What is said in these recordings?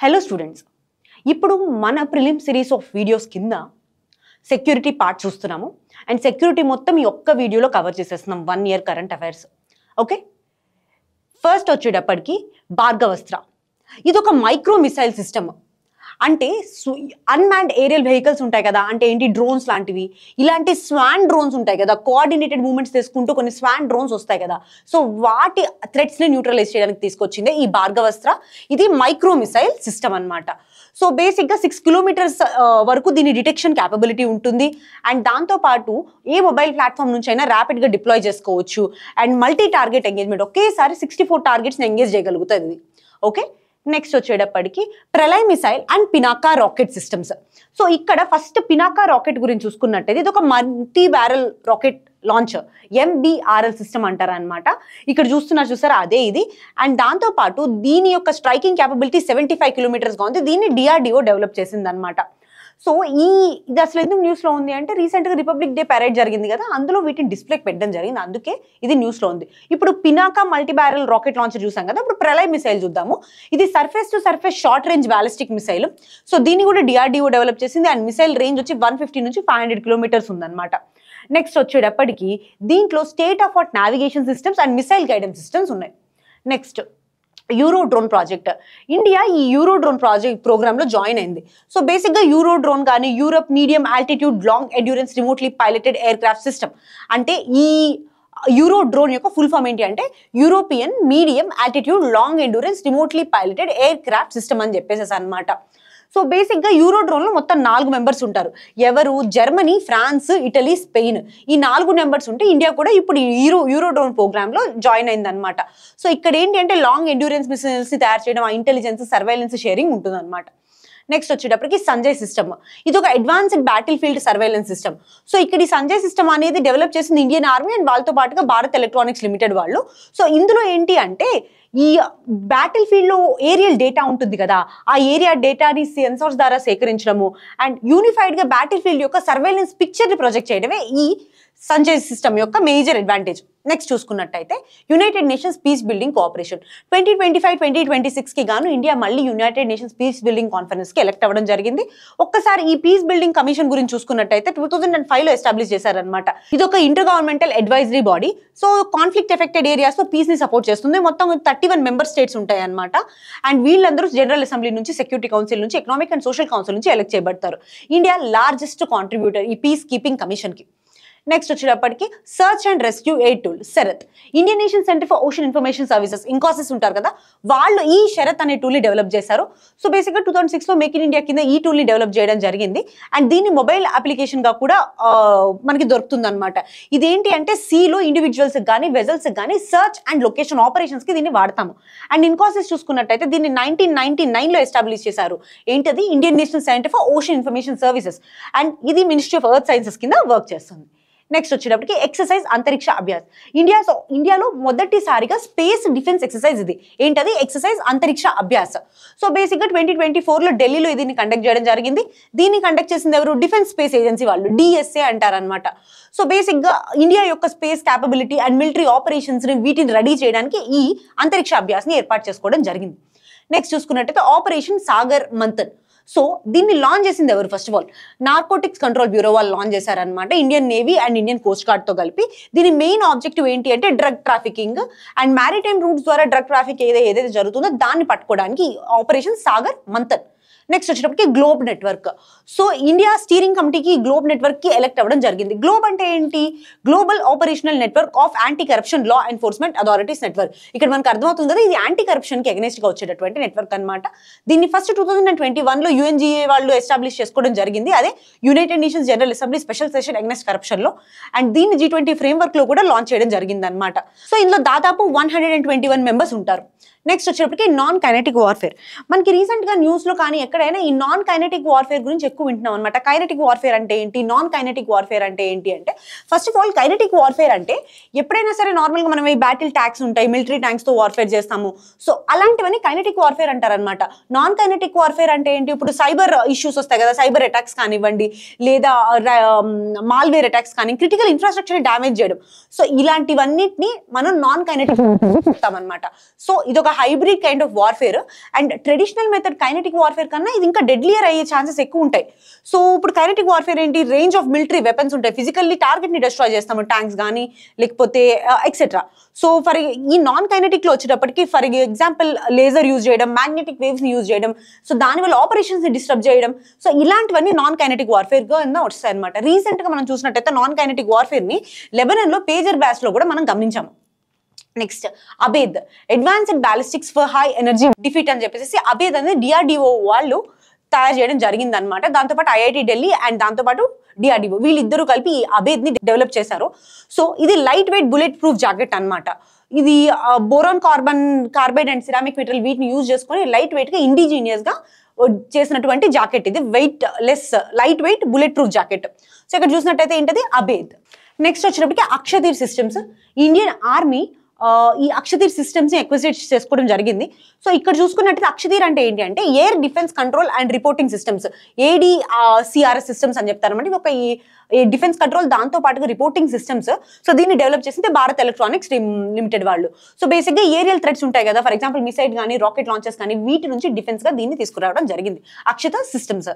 Hello students, ఇప్పుడు మన prelim series of videos కింద సెక్యూరిటీ పార్ట్ చూస్తున్నాము. అండ్ సెక్యూరిటీ మొత్తం ఈ ఒక్క వీడియోలో కవర్ చేసేస్తున్నాం. 1 year current affairs. Okay, first వచ్చేటప్పటికి భార్గవస్త్ర. ఇది ఒక మైక్రో మిసైల్ సిస్టమ్. అంటే అన్మాన్డ్ ఏరియల్ వెహికల్స్ ఉంటాయి కదా, అంటే ఏంటి, డ్రోన్స్ లాంటివి. ఇలాంటి స్వాన్ డ్రోన్స్ ఉంటాయి కదా, కోఆర్డినేటెడ్ మూవ్మెంట్స్ తీసుకుంటూ కొన్ని స్వాన్ డ్రోన్స్ వస్తాయి కదా. సో వాటి థ్రెట్స్ని న్యూట్రలైజ్ చేయడానికి తీసుకొచ్చింది ఈ భార్గవస్త్ర. ఇది మైక్రో మిసైల్ సిస్టమ్ అనమాట. సో బేసిక్గా 6 kilometers వరకు దీని డిటెక్షన్ క్యాపబిలిటీ ఉంటుంది. అండ్ దాంతోపాటు ఏ మొబైల్ ప్లాట్ఫామ్ నుంచి అయినా ర్యాపిడ్గా డిప్లాయ్ చేసుకోవచ్చు. అండ్ మల్టీ టార్గెట్ ఎంగేజ్మెంట్, ఒకేసారి 64 targetsని ఎంగేజ్ చేయగలుగుతుంది. ఓకే, నెక్స్ట్ వచ్చేటప్పటికి Pralay missile and Pinaka rocket systems. So ఇక్కడ ఫస్ట్ పినాకా రాకెట్ గురించి చూసుకున్నట్టయితే ఇది ఒక multi barrel rocket launch, MBRL system అంటారనమాట. ఇక్కడ చూసారా, అదే ఇది. అండ్ దాంతోపాటు దీని యొక్క స్ట్రైకింగ్ క్యాపబిలిటీ 75 kilometers ఉంది. దీన్ని DRDO డెవలప్ చేసింది అనమాట. సో ఇది అసలు ఎందుకు న్యూస్లో ఉంది అంటే, రీసెంట్గా రిపబ్లిక్ డే పరేడ్ జరిగింది కదా, అందులో వీటిని డిస్ప్లేకి పెట్టడం జరిగింది, అందుకే ఇది న్యూస్లో ఉంది. ఇప్పుడు Pinaka multi barrel rocket launcher చూసాం కదా, ఇప్పుడు ప్రళయ్ మిసైల్ చూద్దాము. ఇది surface to surface short range ballistic missile. So దీన్ని కూడా DRDO డెవలప్ చేసింది. అండ్ మిసైల్ రేంజ్ వచ్చి 150 నుంచి 500 kilometers ఉందన్నమాట. నెక్స్ట్ వచ్చేటప్పటికి దీంట్లో state of art navigation systems and missile guidance systems ఉన్నాయి. Next euro drone project. India ఈ యూరో డ్రోన్ ప్రోగ్రామ్లో జాయిన్ అయింది. సో బేసిక్గా యూరో డ్రోన్ కానీ Europe medium altitude long endurance remotely piloted air craft system. అంటే ఈ యూరో డ్రోన్ యొక్క full form ఏంటి అంటే European medium altitude long endurance remotely piloted air craft system అని చెప్పేసి అనమాట. సో బేసిక్గా యూరో డ్రోన్లో మొత్తం 4 members ఉంటారు. ఎవరు? Germany, France, Italy, Spain. ఈ 4 members ఉంటే ఇండియా కూడా ఇప్పుడు యూరో డ్రోన్ ప్రోగ్రామ్లో జాయిన్ అయింది అనమాట. సో ఇక్కడ ఏంటి అంటే లాంగ్ ఎండ్యూరెన్స్ మిసైల్స్ని తయారు చేయడం, ఇంటెలిజెన్స్, సర్వైలెన్స్ షేరింగ్ ఉంటుంది అనమాట. నెక్స్ట్ వచ్చేటప్పటికి సంజయ్ సిస్టమ్. ఇది ఒక advanced battle field surveillance system. So ఇక్కడ ఈ సంజయ్ సిస్టమ్ అనేది డెవలప్ చేసింది ఇండియన్ ఆర్మీ అండ్ వాళ్ళతో పాటుగా భారత్ ఎలక్ట్రానిక్స్ లిమిటెడ్ వాళ్ళు. సో ఇందులో ఏంటి అంటే ఈ బ్యాటిల్ ఫీల్డ్లో ఏరియల్ డేటా ఉంటుంది కదా, ఆ ఏరియా డేటాని సెన్సార్స్ ద్వారా సేకరించడము అండ్ యూనిఫైడ్గా బ్యాటిల్ ఫీల్డ్ యొక్క సర్వైలెన్స్ పిక్చర్ని ప్రొజెక్ట్ చేయడమే ఈ సంజయ్ సిస్టమ్ యొక్క మేజర్ అడ్వాంటేజ్. నెక్స్ట్ చూసుకున్నట్టయితే United Nations peace building cooperation 2025-2026కి గాను ఇండియా మళ్ళీ యునైటెడ్ నేషన్స్ పీస్ బిల్డింగ్ కాన్ఫరెన్స్కి ఎలెక్ట్ అవ్వడం జరిగింది. ఒక్కసారి ఈ పీస్ బిల్డింగ్ కమిషన్ గురించి చూసుకున్నట్టయితే 2005లో ఎస్టాబ్లిష్ చేశారనమాట. ఇది ఒక inter governmental advisory body. So conflict affected ఏరియాస్లో పీస్ని సపోర్ట్ చేస్తుంది. మొత్తం 31 member states ఉంటాయి అనమాట. అండ్ వీళ్ళందరూ జనరల్ అసెంబ్లీ నుంచి, సెక్యూరిటీ కౌన్సిల్ నుంచి, ఎకనామిక్ అండ్ సోషల్ కౌన్సిల్ నుంచి ఎలెక్ట్ చేయబడతారు. ఇండియా లార్జెస్ట్ కాంట్రిబ్యూటర్ ఈ పీస్ కీపింగ్ కమిషన్కి. నెక్స్ట్ వచ్చేటప్పటికి search and rescue aid tool SARAT. Indian National Centre for Ocean Information Services, INCOIS ఉంటారు కదా, వాళ్ళు ఈ శరత్ అనే టూల్ని డెవలప్ చేశారు. సో బేసిక్గా 2006లో మేక్ ఇన్ ఇండియా కింద ఈ టూల్ని డెవలప్ చేయడం జరిగింది. అండ్ దీన్ని మొబైల్ అప్లికేషన్గా కూడా మనకి దొరుకుతుంది అనమాట. ఇదేంటి అంటే సీలో ఇండివిజువల్స్కి కానీ వెజల్స్కి కానీ సర్చ్ అండ్ లొకేషన్ ఆపరేషన్స్కి దీన్ని వాడతాము. అండ్ ఇన్కాసిస్ చూసుకున్నట్టయితే దీన్ని 1999లో ఎస్టాబ్లిష్ చేశారు. ఏంటది? Indian National Centre for Ocean Information services. And ఇది మినిస్ట్రీ ఆఫ్ ఎర్త్ సైన్సెస్ కింద వర్క్ చేస్తుంది. నెక్స్ట్ వచ్చేటప్పటికి ఎక్సర్సైజ్ అంతరిక్ష అభ్యాస్. ఇండియాలో మొదటిసారిగా స్పేస్ డిఫెన్స్ ఎక్సర్సైజ్ ఇది. ఏంటది? ఎక్సర్సైజ్ అంతరిక్ష అభ్యాస్. సో బేసిక్గా 2024లో ఢిల్లీలో దీన్ని కండక్ట్ చేయడం జరిగింది. దీన్ని కండక్ట్ చేసింది ఎవరు? డిఫెన్స్ స్పేస్ ఏజెన్సీ వాళ్ళు, DSA అంటారనమాట. సో బేసిక్గా ఇండియా యొక్క స్పేస్ క్యాపబిలిటీ అండ్ మిలిటరీ ఆపరేషన్స్ని వీటిని రెడీ చేయడానికి ఈ అంతరిక్ష అభ్యాస్ని ఏర్పాటు చేసుకోవడం జరిగింది. నెక్స్ట్ చూసుకున్నట్టయితే ఆపరేషన్ సాగర్ మంథన్. సో దీన్ని లాంచ్ చేసింది ఎవరు? First of all narcotics control bureau వాళ్ళు లాంచ్ చేశారనమాట, Indian navy and Indian coast గార్డ్తో కలిపి. దీని మెయిన్ ఆబ్జెక్టివ్ ఏంటి అంటే drug trafficking and maritime routes ద్వారా డ్రగ్ ట్రాఫిక్ ఏదైతే జరుగుతుందో దాన్ని పట్టుకోవడానికి ఆపరేషన్ సాగర్ మంథన్. నెక్స్ట్ వచ్చేటప్పటికి globe network. So India steering కమిటీకి గ్లోబ్ నెట్వర్క్కి ఎలెక్ట్ అవ్వడం జరిగింది. గ్లోబ్ అంటే ఏంటి? Global operational network of anti corruption law enforcement authorities network. ఇక్కడ మనకు అర్థమవుతుంది కదా, ఇది యాంటీ కరప్షన్కి అగెనిస్ట్గా వచ్చేటటువంటి నెట్వర్క్ అనమాట. దీన్ని ఫస్ట్ 2021లో UNGA వాళ్ళు ఎస్టాబ్లిష్ చేసుకోవడం జరిగింది. అదే United Nations general assembly special session against కరప్షన్లో. అండ్ దీన్ని G20 ఫ్రేమ్వర్క్లో కూడా లాంచ్ చేయడం జరిగింది అనమాట. సో ఇందులో దాదాపు 121 members ఉంటారు. నెక్స్ట్ వచ్చేటప్పటికి నాన్ కైనెటిక్ వార్ఫేర్. మనకి రీసెంట్గా న్యూస్లో కానీ ఎక్కడైనా ఈ నాన్ కైనెటిక్ వార్ఫేర్ గురించి ఎక్కువ వింటున్నాం అనమాట. కైనెటిక్ వార్ఫేర్ అంటే ఏంటి, నాన్ కైనెటిక్ వార్ఫేర్ అంటే ఏంటి అంటే, first of all kinetic warfare అంటే ఎప్పుడైనా సరే నార్మల్గా మనం ఈ బ్యాటిల్ ట్యాంక్స్ ఉంటాయి, మిలిటరీ ట్యాంక్స్ తో వార్ఫేర్ చేస్తాము. సో అలాంటివన్నీ కైనెటిక్ వార్ఫేర్ అంటారనమాట. నాన్ కైనెటిక్ వార్ఫేర్ అంటే ఏంటి, ఇప్పుడు సైబర్ ఇష్యూస్ వస్తాయి కదా, సైబర్ అటాక్స్ కానివ్వండి, లేదా మాల్వేర్ అటాక్స్ కానీ, క్రిటికల్ ఇన్ఫ్రాస్ట్రక్చర్ డ్యామేజ్ చేయడం. సో ఇలాంటివన్నిటిని మనం నాన్ కైనెటిక్ చెప్తామన్నమాట. సో ఇది ఒక hybrid kind of warfare. And traditional method kinetic warfare కన్నా ఇది ఇంకా డెడ్లియర్ అయ్యే ఛాన్సెస్ ఎక్కువ ఉంటాయి. సో ఇప్పుడు కైనెటిక్ వార్ఫేర్ ఏంటి, రేంజ్ ఆఫ్ మిలిటరీ వెపన్స్ ఉంటాయి, ఫిజికల్లీ టార్గెట్ ని డిస్ట్రాయ్ చేస్తాము, ట్యాంక్స్ కానీ లేకపోతే ఎక్సెట్రా. సో ఫర్ ఈ నాన్ కైనెటిక్ లో వచ్చేటప్పటికి ఫర్ ఎగ్జాంపుల్ లేజర్ యూజ్ చేయడం, మ్యాగ్నెటిక్ వేవ్స్ ని యూజ్ చేయడం, సో దానివల్ల ఆపరేషన్స్ ని డిస్టర్బ్ చేయడం. సో ఇలాంటివన్నీ నాన్ కైనెటిక్ వార్ఫేర్ గా వస్తాయి అనమాట. రీసెంట్ గా మనం చూసినట్టయితే నాన్ కైనెటిక్ వార్ఫేర్ ని లెబనాన్ లో పేజర్ బ్యాస్ లో కూడా మనం గమనించాము. Next Abed, advanced ballistics for high energy defeat అని చెప్పేసి అబేద్ అనేది డిఆర్డిఓ వాళ్ళు తయారు చేయడం జరిగింది అనమాట. దాంతోపాటు ఐఐటి ఢిల్లీ అండ్ దాంతోపాటు డిఆర్డిఓ వీళ్ళిద్దరూ కలిపి ఈ అబేద్ ని డెవలప్ చేశారు. సో ఇది light weight bullet proof jacket అనమాట. ఇది boron carbide and ceramic material వీటిని యూజ్ చేసుకొని లైట్ వెయిట్ గా ఇండిజీనియస్ గా చేసినటువంటి జాకెట్. ఇది weight less light weight bullet proof jacket. So ఇక్కడ చూసినట్టయితే ఏంటది అబేద్. నెక్స్ట్ వచ్చినప్పటికీ అక్షతీర్ సిస్టమ్స్. ఇండియన్ ఆర్మీ ఈ అక్షతీర్ సిస్టమ్స్ ని ఎక్విజిట్ చేసుకోవడం జరిగింది. సో ఇక్కడ చూసుకున్నట్టు అక్షతీర్ అంటే ఏంటి అంటే air defence control and reporting systems, ADCRS systems అని చెప్తారన్నమాట. ఇది ఒక ఈ డిఫెన్స్ కంట్రోల్ దాంతో పాటుగా రిపోర్టింగ్ సిస్టమ్స్. సో దీన్ని డెవలప్ చేసింది భారత్ ఎలక్ట్రానిక్స్ లిమిటెడ్ వాళ్ళు. సో బేసిక్ గా ఏరియల్ థ్రెట్స్ ఉంటాయి కదా, ఫర్ ఎగ్జాంపుల్ మిసైల్ కానీ రాకెట్ లాంచెస్ కానీ, వీటి నుంచి డిఫెన్స్ గా దీన్ని తీసుకురావడం జరిగింది అక్షత సిస్టమ్స్.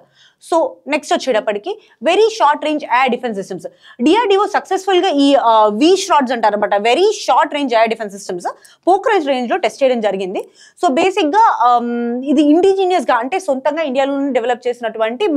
సో నెక్స్ట్ వచ్చేటప్పటికి very short range air defence systems. DRDO successful గా ఈ వి షార్ట్స్ అంటారు అనమాట, very short range air defence systems Pokhran range లో టెస్ట్ చేయడం జరిగింది. సో బేసిక్ గా ఇది ఇండిజినియస్ గా అంటే సొంతంగా ఇండియాలో డెవలప్ చేసినటువంటి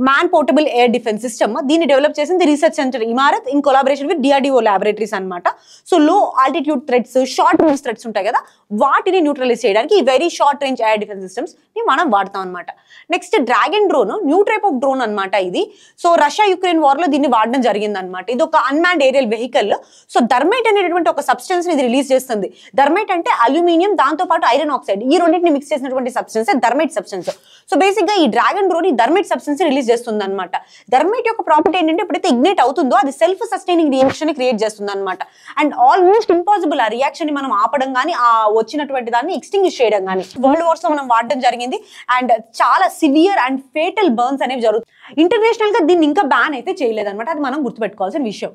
man portable air defence system. దీన్ని డెవలప్ చేసింది research centre Imarat in collaboration with DRDO laboratories అనమాట. సో లో altitude threats, short range threats ఉంటాయి కదా, వాటిని న్యూట్రలైజ్ చేయడానికి ఈ very short range air defence systems ని మనం వాడతాం అనమాట. Next dragon drone, new type of drone అనమాట ఇది. సో రష్యా యుక్రెయిన్ వార్ లో దీన్ని వాడడం జరిగింది అనమాట. ఇది ఒక unmanned aerial vehicle. So thermite అనేటువంటి ఒక సబ్స్టెన్స్ ని ఇది రిలీజ్ చేస్తుంది. థర్మైట్ అంటే అల్యూమినియం దాంతో పాటు ఐరన్ ఆక్సైడ్, ఈ రెండింటిని మిక్స్ చేసినటువంటి substance thermite substance. So basic గా ఈ డ్రాగన్ డ్రోన్ ఈ థర్మైట్ సబ్స్టెన్స్ రిలీజ్ చేస్తుంది అనమాట. థర్మైట్ యొక్క ప్రాపర్టీ ఏంటంటే ఎప్పుడైతే ఇగ్నైట్ అవుతుందో అది సెల్ఫ్ సస్టైనింగ్ రియాక్షన్ ని క్రియేట్ చేస్తుంది అనమాట. అండ్ ఆల్మోస్ట్ ఇంపాసిబుల్ ఆ రియాక్షన్ ని మనం ఆపడం కానీ, ఆ వచ్చినటువంటి దాన్ని ఎక్స్టింగ్విష్ చేయడం కానీ వరల్డ్ వార్స్ లో మనం వాడడం జరిగింది. అండ్ చాలా సివియర్ అండ్ ఫేటల్ బర్న్స్ అనేవి జరుగుతాయి. ఇంటర్నేషనల్ గా దీన్ని ఇంకా బ్యాన్ అయితే చేయలేదన్నమాట, అది మనం గుర్తుపెట్టుకోవాల్సిన విషయం.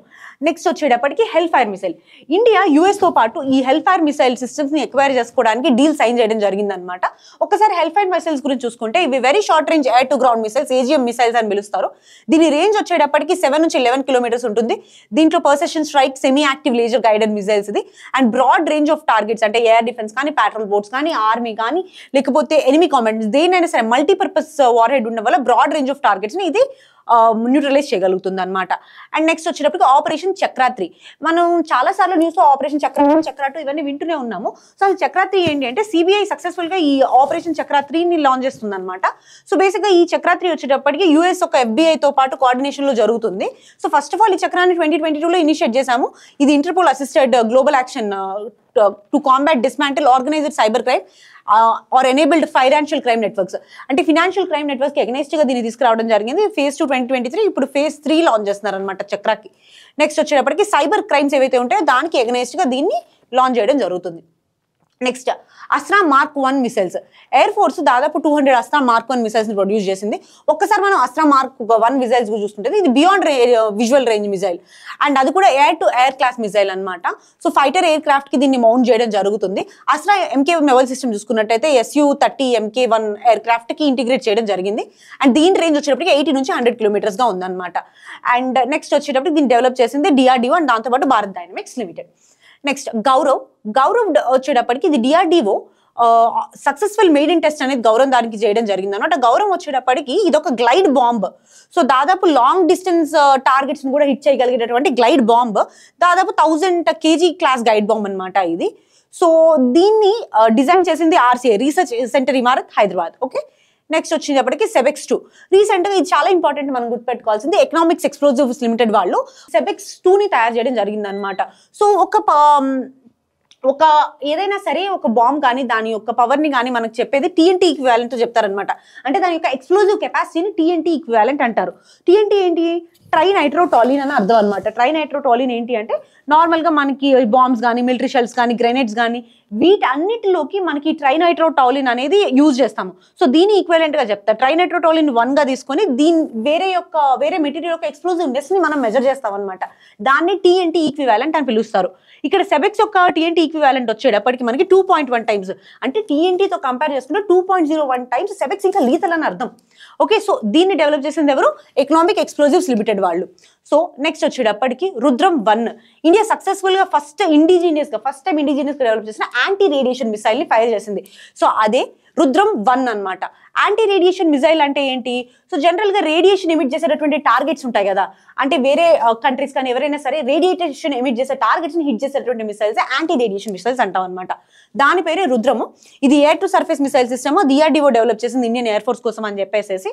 నెక్స్ట్ వచ్చేటప్పటికి హెల్ ఫైర్ మిసైల్. ఇండియా యుఎస్ తో పాటు ఈ హెల్ ఫైర్ మిసైల్ సిస్టమ్స్ ని ఎక్వైర్ చేసుకోవడానికి డీల్ సైన్ చేయడం జరిగింది అనమాట. ఒకసారి హెల్ ఫైర్ మిసైల్స్ గురించి చూసుకుంటే ఇవి very short range air to ground missiles, AGM missiles అని పిలుస్తారు. దీని రేంజ్ వచ్చేటప్పటికి 7 నుంచి 11 కిలోమీటర్స్ ఉంటుంది. దీంట్లో precision strike, semi active laser guided missiles ఇది. And broad range of targets అంటే ఎయిర్ డిఫెన్స్ కానీ, పెట్రోల్ బోట్స్ కానీ, ఆర్మీ కానీ, లేకపోతే ఎనిమీ కాంబాట్స్ దేనైనా సరే మల్టీపర్పస్ వార్ హెడ్ ఉండడం వల్ల బ్రాడ్ రేంజ్ ఆఫ్ టార్గెట్స్ ని ఇది న్యూట్రలైజ్ చేయగలుగుతుంది అనమాట. అండ్ నెక్స్ట్ వచ్చేటప్పటికి ఆపరేషన్ చక్రాత్రి. మనం చాలా సార్లు న్యూస్ లో ఆపరేషన్ చక్రాటు ఇవన్నీ వింటూనే ఉన్నాము. సో అసలు చక్రాత్రి ఏంటి అంటే సిబిఐ సక్సెస్ఫుల్ గా ఈ ఆపరేషన్ చక్రాత్రిని లాంచ్ చేస్తుంది అనమాట. సో బేసిక్ గా ఈ చక్రాత్రి వచ్చేటప్పటికి యుఎస్ ఒక FBI తో పాటు కోఆర్డినేషన్ లో జరుగుతుంది. సో ఫస్ట్ ఆఫ్ ఆల్ ఈ చక్రాన్ని 2022లో ఇనిషియేట్ చేశాము. ఇది Interpol assisted global action to combat dismantle organised cyber crime or enabled financial crime networks. అంటే ఫినాన్షియల్ క్రైమ్ నెట్వర్క్స్ కి ఎగనెస్ట్ గా దీన్ని తీసుకురావడం జరిగింది. phase 2 2023, ఇప్పుడు phase 3 లాంచ్ చేస్తున్నారు అనమాట చక్రాకి. నెక్స్ట్ వచ్చేటప్పటికి సైబర్ క్రైమ్స్ ఏవైతే ఉంటాయో దానికి ఎగనెస్ట్ గా దీన్ని లాంచ్ చేయడం జరుగుతుంది. Next Astra mark 1 missiles. Air force దాదాపు 200 అస్త్రా మార్క్ 1 మిసైల్స్ ని ప్రొడ్యూస్ చేసింది. ఒక్కసారి మనం అస్త్రా మార్క్ 1 మిసైల్స్ చూస్తుంటే ఇది beyond visual range missile. And అది కూడా air to air class missile అనమాట. సో ఫైటర్ ఎయిర్ క్రాఫ్ట్ కి దీన్ని మౌంట్ చేయడం జరుగుతుంది. అస్త్రా MK1 మెవల్ సిస్టమ్ చూసుకున్నట్టయితే Su-30 MK1 ఎయిర్ క్రాఫ్ట్ కి ఇంటిగ్రేట్ చేయడం జరిగింది. అండ్ దీని రేంజ్ వచ్చేటప్పటికి 80 నుంచి 100 కిలోమీటర్స్ గా ఉందన్నమాట. అండ్ నెక్స్ట్ వచ్చేటప్పటికి దీన్ని డెవలప్ చేసింది DRDO అండ్ దాంతోపాటు Bharat dynamics limited. Next Gaurav వచ్చేటప్పటికి ఇది DRDO successful maiden test అనేది గౌరవం దానికి చేయడం జరిగింది అనమాట. గౌరవం వచ్చేటప్పటికి ఇది ఒక గ్లైడ్ బాంబ్. సో దాదాపు లాంగ్ డిస్టెన్స్ టార్గెట్స్ ని కూడా హిట్ చేయగలిగేటటువంటి గ్లైడ్ బాంబ్, దాదాపు 1000 kg క్లాస్ గైడ్ బాంబ్ అనమాట ఇది. సో దీన్ని డిజైన్ చేసింది RCA research centre Imarat Hyderabad. Okay, next వచ్చేటప్పటికి సెబెక్స్ 2. రీసెంట్ గా ఇది చాలా ఇంపార్టెంట్ మనం గుర్తుపెట్టుకోవాల్సింది. ఎకనామిక్స్ ఎక్స్ప్లోజివ్స్ లిమిటెడ్ వాళ్ళు సెబెక్స్ 2 ని తయారు చేయడం జరిగింది అనమాట. సో ఒక ఒక ఏదైనా సరే ఒక బాంబ్ కానీ దాని యొక్క పవర్ని కానీ మనకు చెప్పేది టీఎన్టీ ఈక్వివాలెంట్ చెప్తారనమాట. అంటే దాని యొక్క ఎక్స్ప్లోజివ్ కెపాసిటీని టీఎన్టీ ఈక్వివాలెంట్ అంటారు. టీఎన్టీ ఏంటి? ట్రైనైట్రోటాలిన్ అని అర్థం అనమాట. ట్రైనైట్రోటాలిన్ ఏంటి అంటే నార్మల్గా మనకి బాంబ్స్ కానీ మిలిటరీ షెల్స్ కానీ గ్రెనేడ్స్ కానీ వీటన్నిటిలోకి మనకి ట్రైనైట్రోటాలిన్ అనేది యూజ్ చేస్తాము. సో దీని ఈక్వివాలెంట్గా చెప్తారు. ట్రైనైట్రోటాలిన్ 1గా తీసుకొని దీని వేరే మెటీరియల్ యొక్క ఎక్స్ప్లోజివ్నెస్ని మనం మెజర్ చేస్తాం అనమాట. దాన్ని టీఎన్టీ ఈక్వివాలెంట్ అని పిలుస్తారు. ఇక్కడ సెబెక్స్ యొక్క టీఎన్టీ ఈక్వివాలెంట్ వచ్చేటప్పటికి మనకి 2.1 టైమ్స్, అంటే టీఎన్టీతో కంపేర్ చేసుకుంటే 2.01 టైమ్స్ సెబెక్స్ ఇంకా లీతల్ అని అర్థం. ఓకే, సో దీన్ని డెవలప్ చేసింది ఎవరు? ఎకనామిక్ ఎక్స్ప్లోజివ్స్ లిమిటెడ్ వాళ్ళు. సో నెక్స్ట్ వచ్చేటప్పటికి రుద్రం 1 ఇండియా సక్సెస్ఫుల్ గా ఫస్ట్ టైం ఇండిజినియస్ గా డెవలప్ చేసిన యాంటీ రేడియేషన్ మిసైల్ ని ఫైర్ చేసింది. సో అదే రుద్రం 1 అన్నమాట. యాంటీ రేడియేషన్ మిసైల్ అంటే ఏంటి? సో జనరల్ గా రేడియేషన్ ఎమిట్ చేసేటటువంటి టార్గెట్స్ ఉంటాయి కదా, అంటే వేరే కంట్రీస్ కానీ ఎవరైనా సరే రేడియేషన్ ఎమిట్ చేసే టార్గెట్స్ ని హిట్ చేసేటువంటి మిసైల్స్ యాంటీ రేడియేషన్ మిసైల్స్ అంటాం అనమాట. దాని పేరే రుద్రము. ఇది air to surface missile system DRDO develop చేసింది ఇండియన్ ఎయిర్ ఫోర్స్ కోసం అని చెప్పేసి.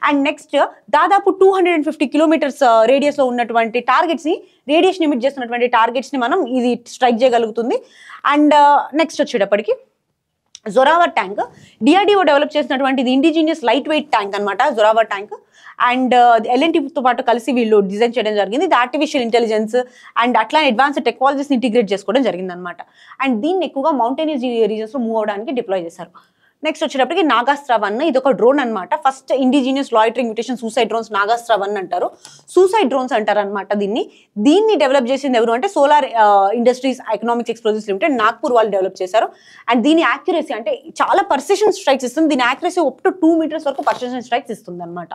అండ్ నెక్స్ట్ దాదాపు 250 కిలోమీటర్స్ రేడియస్ లో ఉన్నటువంటి టార్గెట్స్ ని, రేడియేషన్ ఎమిట్ చేస్తున్నటువంటి టార్గెట్స్ ని మనం ఇది స్ట్రైక్ చేయగలుగుతుంది. అండ్ నెక్స్ట్ వచ్చేటప్పటికి జొరావర్ ట్యాంక్, DRDO డెవలప్ చేసినటువంటి ఇండిజినియస్ లైట్ వెయిట్ ట్యాంక్ అనమాట జొరావర్ ట్యాంక్. అండ్ LNTతో పాటు కలిసి వీళ్ళు డిజైన్ చేయడం జరిగింది. ఇది ఆర్టిఫిషియల్ ఇంటెలిజెన్స్ అండ్ అట్లా అడ్వాన్స్డ్ టెక్నాలజీస్ ఇంటిగ్రేట్ చేసుకోవడం జరిగింది అనమాట. అండ్ దీన్ని ఎక్కువగా మౌంటైనస్ రీజన్స్ లో మూవ్ అవడానికి డిప్లాయ్ చేశారు. నెక్స్ట్ వచ్చేటప్పటికి నాగాస్త్ర 1, ఇది ఒక డ్రోన్ అనమాట. First indigenous loitering munition suicide drones Nagastra 1 అంటారు. సూసైడ్ డ్రోన్స్ అంటారు అనమాట దీన్ని డెవలప్ చేసింది ఎవరు అంటే solar industries economics explosives limited Nagpur వాళ్ళు డెవలప్ చేశారు. అండ్ దీని యాక్యురసీ అంటే చాలా పర్సిషన్ స్ట్రైక్స్ ఇస్తుంది. దీని యాక్యురసీ అప్ టు 2 మీటర్స్ వరకు పర్సిషన్ స్ట్రైక్స్ ఇస్తుంది అనమాట.